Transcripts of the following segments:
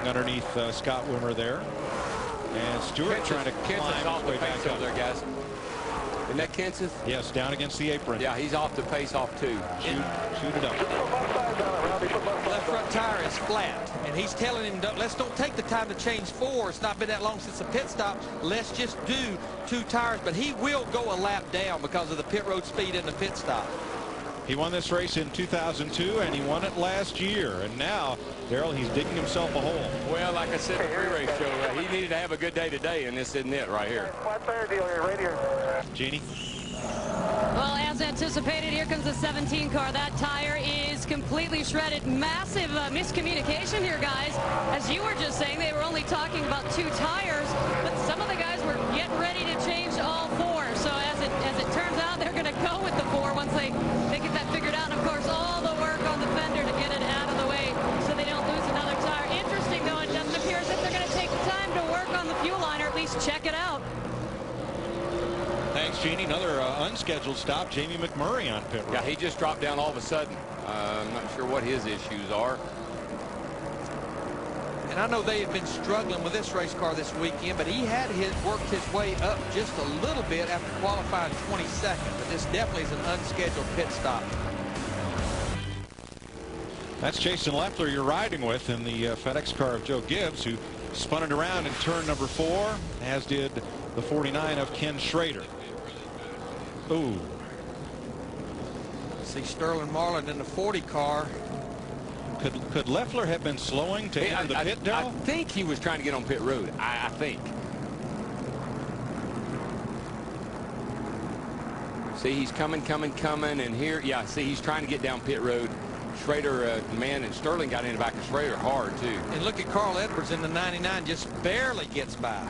underneath Scott Wimmer there. And Stewart trying to climb his way back up there, guys. Isn't that Kenseth? Yes, down against the apron. Yeah, he's off the pace off too. Shoot it up. Left front tire is flat, and he's telling him, let's don't take the time to change 4. It's not been that long since the pit stop. Let's just do 2 tires, but he will go a lap down because of the pit road speed and the pit stop. He won this race in 2002, and he won it last year. And now, Darrell, he's digging himself a hole. Well, like I said in the pre-race show, he needed to have a good day today, and this isn't it right here. Flat tire deal here, right here. Jeannie? Well, as anticipated, here comes the 17 car. That tire is completely shredded. Massive miscommunication here, guys. As you were just saying, they were only talking about 2 tires, but some of the guys were getting ready to change all 4. So as it turns out, they're going to go with the 4 once they get that figured out. And of course, all the work on the fender to get it out of the way so they don't lose another tire. Interesting, though, it doesn't appear as if they're going to take the time to work on the fuel line, or at least check it out. Thanks, Jeannie. Another unscheduled stop. Jamie McMurray on pit road. Yeah, he just dropped down all of a sudden. I'm not sure what his issues are. And I know they have been struggling with this race car this weekend, but he had worked his way up just a little bit after qualifying 22nd. But this definitely is an unscheduled pit stop. That's Jason Leffler you're riding with in the FedEx car of Joe Gibbs, who spun it around in turn number 4, as did the 49 of Ken Schrader. Ooh. See Sterling Marlin in the 40 car. Could Leffler have been slowing to enter the pit, Darrell? I think he was trying to get on pit road. I think. See, he's coming, and here, yeah, see, he's trying to get down pit road. Schrader, man, and Sterling got in the back of Schrader hard, too. And look at Carl Edwards in the 99, just barely gets by.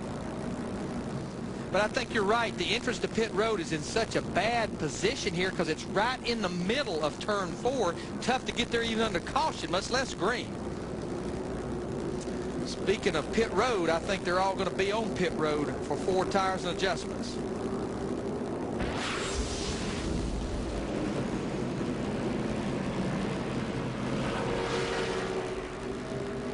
But I think you're right. The entrance to pit road is in such a bad position here because it's right in the middle of turn 4. Tough to get there even under caution, much less green. Speaking of pit road, I think they're all going to be on pit road for 4 tires and adjustments.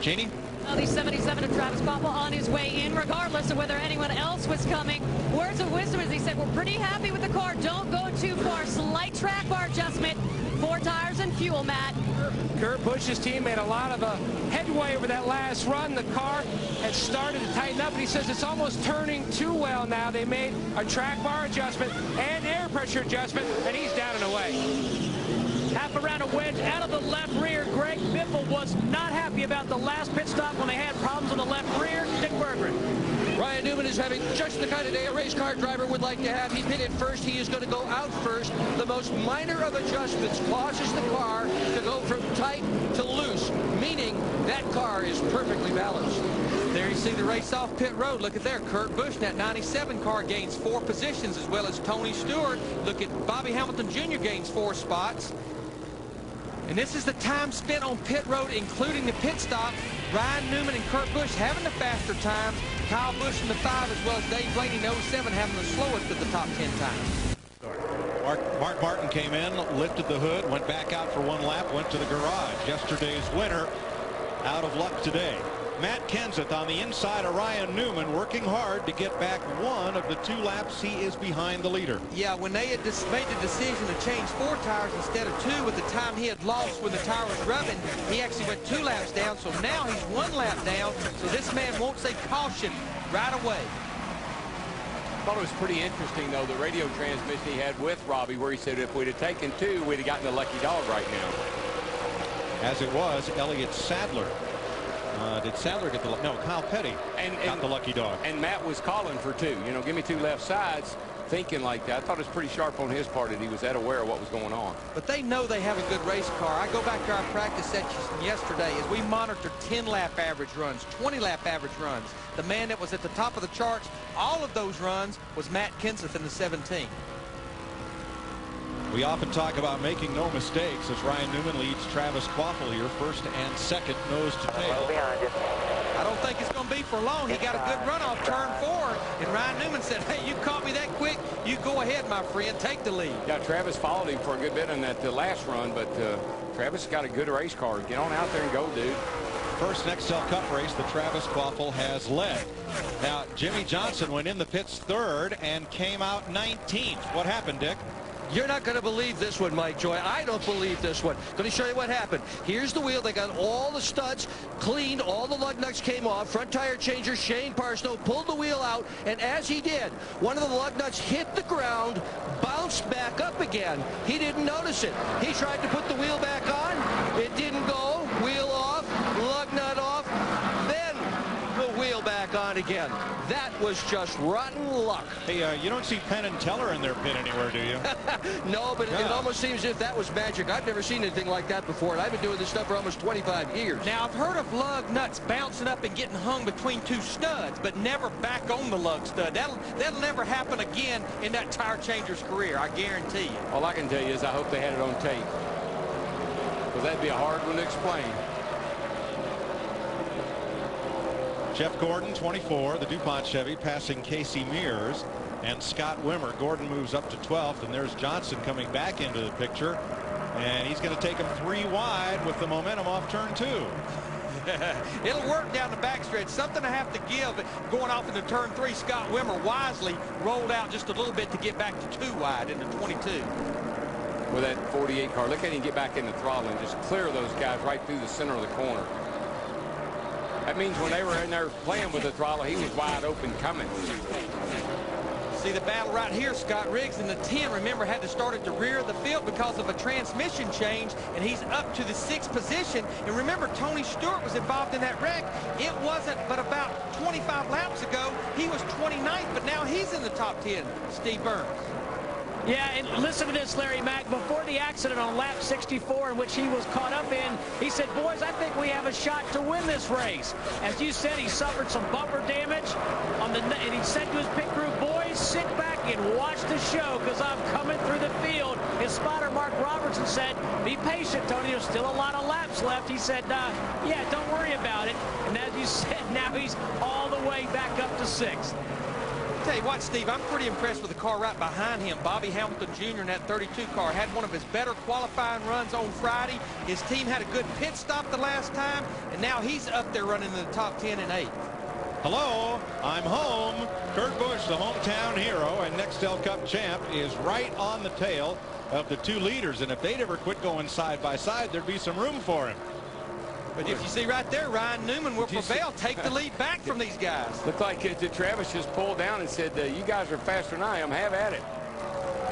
Jeannie? Well, the 77 of Travis Koppel on his way in, regardless of whether anyone else was coming. Words of wisdom, as he said, we're pretty happy with the car. Don't go too far. Slight track bar adjustment. 4 tires and fuel, Matt. Kurt Busch's team made a lot of headway over that last run. The car had started to tighten up, and he says it's almost turning too well now. They made a track bar adjustment and air pressure adjustment, and he's down and away. Half around a wedge out of the left rear. Greg Biffle was not happy about the last pit stop when they had problems on the left rear. Dick Berggren. Ryan Newman is having just the kind of day a race car driver would like to have. He pitted first. He is going to go out first. The most minor of adjustments causes the car to go from tight to loose, meaning that car is perfectly balanced. There you see the race off pit road. Look at there. Kurt Busch, that 97 car, gains 4 positions, as well as Tony Stewart. Look at Bobby Hamilton Jr. gains 4 spots. And this is the time spent on pit road, including the pit stop. Ryan Newman and Kurt Busch having the faster times. Kyle Busch in the 5, as well as Dave Blaney in the 07 having the slowest of the top 10 times. Mark Martin came in, lifted the hood, went back out for 1 lap, went to the garage. Yesterday's winner out of luck today. Matt Kenseth on the inside of Ryan Newman, working hard to get back 1 of the 2 laps. He is behind the leader. Yeah, when they had made the decision to change 4 tires instead of 2 with the time he had lost when the tire was rubbing, he actually went 2 laps down. So now he's 1 lap down. So this man won't say caution right away. I thought it was pretty interesting, though, the radio transmission he had with Robbie, where he said if we'd have taken 2, we'd have gotten the lucky dog right now. As it was, Elliott Sadler. Did Sadler get the no? Kyle Petty got the lucky dog. And Matt was calling for 2. You know, give me 2 left sides, thinking like that. I thought it was pretty sharp on his part that he was that aware of what was going on. But they know they have a good race car. I go back to our practice session yesterday as we monitored 10-lap average runs, 20-lap average runs. The man that was at the top of the charts, all of those runs, was Matt Kenseth in the 17. We often talk about making no mistakes as Ryan Newman leads Travis Kvapil here, 1st and 2nd, nose to tail. I don't think it's going to be for long. He got a good run off turn 4, and Ryan Newman said, hey, you caught me that quick. You go ahead, my friend. Take the lead. Yeah, Travis followed him for a good bit in that last run, but Travis got a good race car. Get on out there and go, dude. first Nextel Cup race that Travis Kvapil has led. Now, Jimmy Johnson went in the pits third and came out 19th. What happened, Dick? You're not going to believe this one, Mike Joy. I don't believe this one. Going to show you what happened. Here's the wheel. They got all the studs cleaned. All the lug nuts came off. Front tire changer Shane Parsnow pulled the wheel out, and as he did, one of the lug nuts hit the ground, bounced back up again. He didn't notice it. He tried to put the wheel back on. It didn't go. Wheel off, lug nut off, then the wheel back on again. That was just rotten luck. Hey, you don't see Penn and Teller in their pit anywhere, do you? No, but it almost seems as if that was magic. I've never seen anything like that before, and I've been doing this stuff for almost 25 years. Now, I've heard of lug nuts bouncing up and getting hung between two studs, but never back on the lug stud. That'll never happen again in that tire changer's career, I guarantee you. All I can tell you is I hope they had it on tape, because that'd be a hard one to explain. Jeff Gordon, 24, the DuPont Chevy, passing Casey Mears and Scott Wimmer. Gordon moves up to 12th, and there's Johnson coming back into the picture, and he's going to take him 3 wide with the momentum off turn 2. It'll work down the backstretch. Something I have to give going off into turn 3. Scott Wimmer wisely rolled out just a little bit to get back to 2 wide into 22. With that 48 car, look at him get back in the throttle and just clear those guys right through the center of the corner. That means when they were in there playing with the throttle, he was wide open coming. See the battle right here. Scott Riggs in the 10, remember, had to start at the rear of the field because of a transmission change, and he's up to the 6th position. And remember, Tony Stewart was involved in that wreck. It wasn't but about 25 laps ago. He was 29th, but now he's in the top 10, Steve Burns. Yeah, and listen to this, Larry Mack. Before the accident on lap 64, in which he was caught up in, he said, boys, I think we have a shot to win this race. As you said, he suffered some bumper damage on the, and he said to his pit crew, boys, sit back and watch the show because I'm coming through the field. His spotter, Mark Robertson, said, be patient, Tony. There's still a lot of laps left. He said, yeah, don't worry about it. And as you said, now he's all the way back up to 6th. Tell you what, Steve, I'm pretty impressed with the car right behind him. Bobby Hamilton Jr. in that 32 car had one of his better qualifying runs on Friday. His team had a good pit stop the last time, and now he's up there running in the top 10 and 8. Hello, I'm home. Kurt Busch, the hometown hero and Nextel Cup champ, is right on the tail of the 2 leaders, and if they'd ever quit going side by side, there'd be some room for him. But if you see right there, Ryan Newman will prevail, take the lead back from these guys. Looked like Travis just pulled down and said, you guys are faster than I am. Have at it.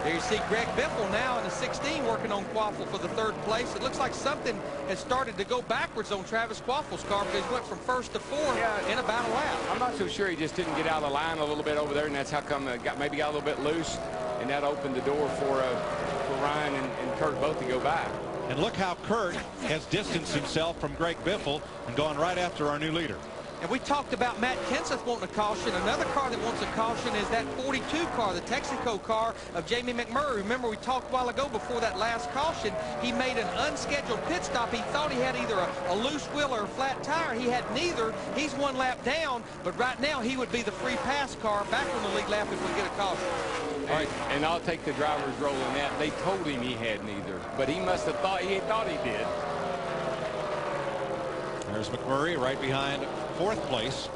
There you see Greg Biffle now in the 16 working on Kvapil for the 3rd place. It looks like something has started to go backwards on Travis Kvapil's car because he went from 1st to 4th in about a lap. I'm not so sure he just didn't get out of the line a little bit over there, and that's how come maybe got a little bit loose, and that opened the door for Ryan and Kurt both to go by. And look how Kurt has distanced himself from Greg Biffle and gone right after our new leader. And we talked about Matt Kenseth wanting a caution. Another car that wants a caution is that 42 car, the Texaco car of Jamie McMurray. Remember, we talked a while ago before that last caution, he made an unscheduled pit stop. He thought he had either a loose wheel or a flat tire. He had neither. He's 1 lap down, but right now he would be the free pass car back on the lead lap if we get a caution. And I'll take the driver's role in that. They told him he had neither, but he must have thought he did. There's McMurray right behind 4th place,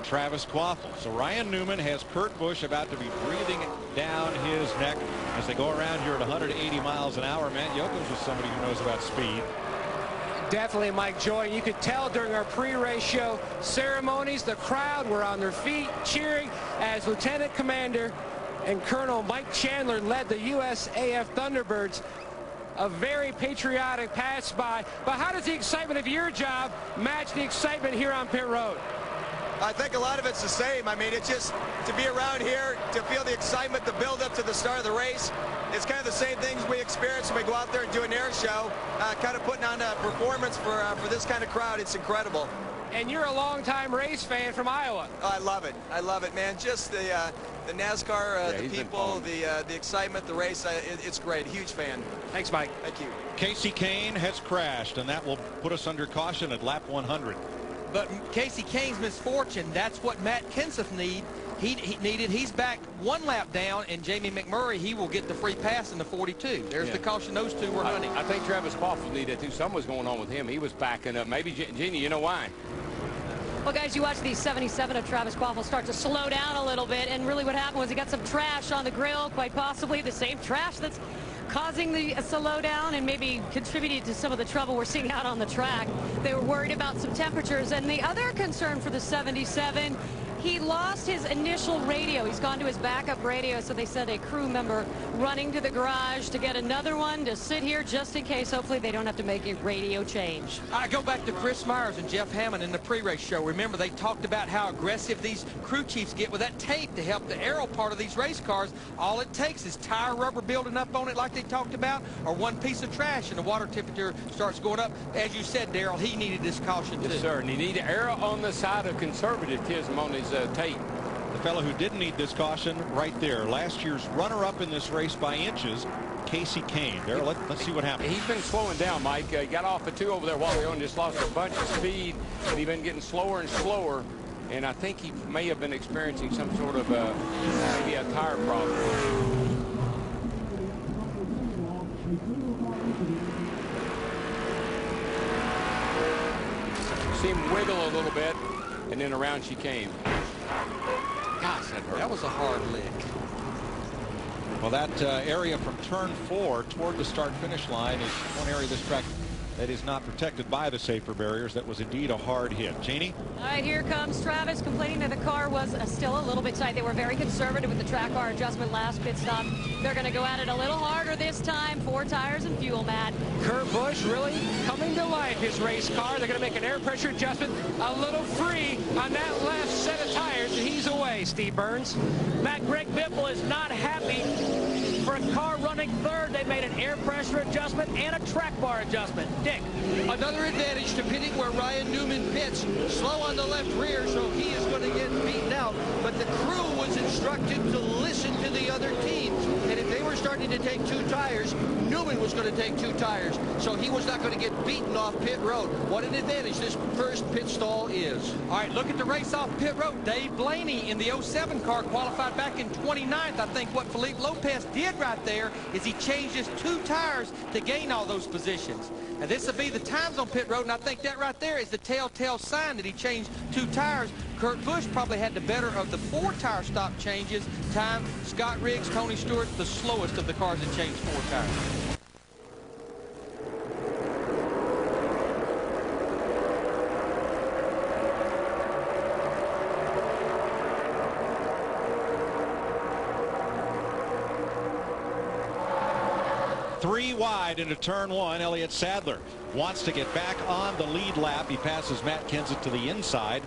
Travis Kvapil. So Ryan Newman has Kurt Busch about to be breathing down his neck as they go around here at 180 miles an hour. Matt Yocums is somebody who knows about speed. Definitely, Mike Joy. You could tell during our pre-race show ceremonies, the crowd were on their feet cheering as Lieutenant Commander and Colonel Mike Chandler led the USAF Thunderbirds. A very patriotic pass by. But how does the excitement of your job match the excitement here on pit road? I think a lot of it's the same. I mean, it's just to be around here, to feel the excitement, the build up to the start of the race. It's kind of the same things we experience when we go out there and do an air show, kind of putting on a performance for this kind of crowd. It's incredible. And you're a longtime race fan from Iowa. Oh, I love it. I love it, man. Just the NASCAR, the people, the excitement, the race. It's great. Huge fan. Thanks, Mike. Thank you. Casey Kane has crashed, and that will put us under caution at lap 100. But Casey Kane's misfortune, that's what Matt Kenseth he's back 1 lap down, and Jamie McMurray, he will get the free pass in the 42. There's the caution those two were running. I think Travis Quaffle needed that too. Something was going on with him. He was backing up. Maybe, Jeannie, you know why? Well, guys, you watch the 77 of Travis Quaffle start to slow down a little bit, and really what happened was he got some trash on the grill, quite possibly the same trash that's causing the slowdown and maybe contributing to some of the trouble we're seeing out on the track. They were worried about some temperatures. And the other concern for the 77, he lost his initial radio. He's gone to his backup radio, so they sent a crew member running to the garage to get another one to sit here just in case. Hopefully they don't have to make a radio change. I go back to Chris Myers and Jeff Hammond in the pre-race show. Remember, they talked about how aggressive these crew chiefs get with that tape to help the aero part of these race cars. All it takes is tire rubber building up on it like they talked about, or one piece of trash and the water temperature starts going up. As you said, Darrell, he needed this caution too. Yes, sir, and he needed error on the side of conservatism on his tape. The fellow who didn't need this caution right there, last year's runner-up in this race by inches, Casey Kane. There, let's see what happens. He's been slowing down, Mike. He got off a 2 over there while ago and just lost a bunch of speed, and he's been getting slower and slower. And I think he may have been experiencing some sort of maybe a tire problem. See him wiggle a little bit, and then around she came. Gosh, that hurt. That was a hard lick. Well, that area from turn 4 toward the start-finish line is one area of this track that is not protected by the safer barriers. That was indeed a hard hit. Jeannie? All right, here comes Travis complaining that the car was still a little bit tight. They were very conservative with the track bar adjustment last pit stop. They're going to go at it a little harder this time. 4 tires and fuel, Matt. Kurt Busch really coming to life, his race car. They're going to make an air pressure adjustment a little free on that left set of tires, and he's away, Steve Burns. Matt, Greg Biffle is not happy. For a car running third, they made an air pressure adjustment and a track bar adjustment. Dick. Another advantage to pitting where Ryan Newman pits. Slow on the left rear, so he is going to get beaten out. But the crew was instructed to listen to the other teams. And if they were starting to take 2 tires, Newman was going to take 2 tires. So he was not going to get beaten off pit road. What an advantage this first pit stall is. All right, look at the race off pit road. Dave Blaney in the 07 car qualified back in 29th. I think what Felipe Lopez did right there is he changed his 2 tires to gain all those positions. And this will be the times on pit road, and I think that right there is the telltale sign that he changed 2 tires. Kurt Busch probably had the better of the 4 tire stop changes. Time, Scott Riggs, Tony Stewart, the slowest of the cars that changed 4 tires. Three wide into turn 1. Elliott Sadler wants to get back on the lead lap. He passes Matt Kenseth to the inside,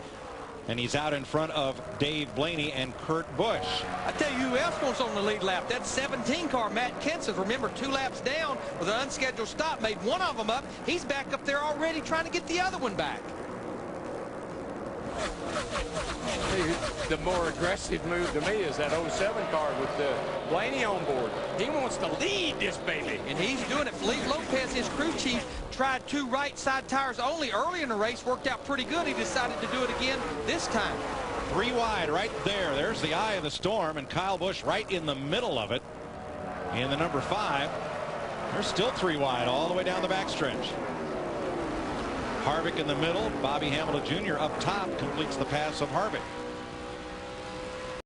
and he's out in front of Dave Blaney and Kurt Busch. I tell you who else wants on the lead lap. That 17 car, Matt Kenseth. Remember, 2 laps down with an unscheduled stop, made one of them up. He's back up there already trying to get the other one back. The more aggressive move to me is that 07 car with Blaney on board. He wants to lead this baby. And he's doing it. Felipe Lopez, his crew chief, tried 2 right side tires only early in the race. Worked out pretty good. He decided to do it again this time. 3 wide right there. There's the eye of the storm, and Kyle Busch right in the middle of it. In the number 5, there's still 3 wide all the way down the backstretch. Harvick in the middle. Bobby Hamilton Jr. up top completes the pass of Harvick.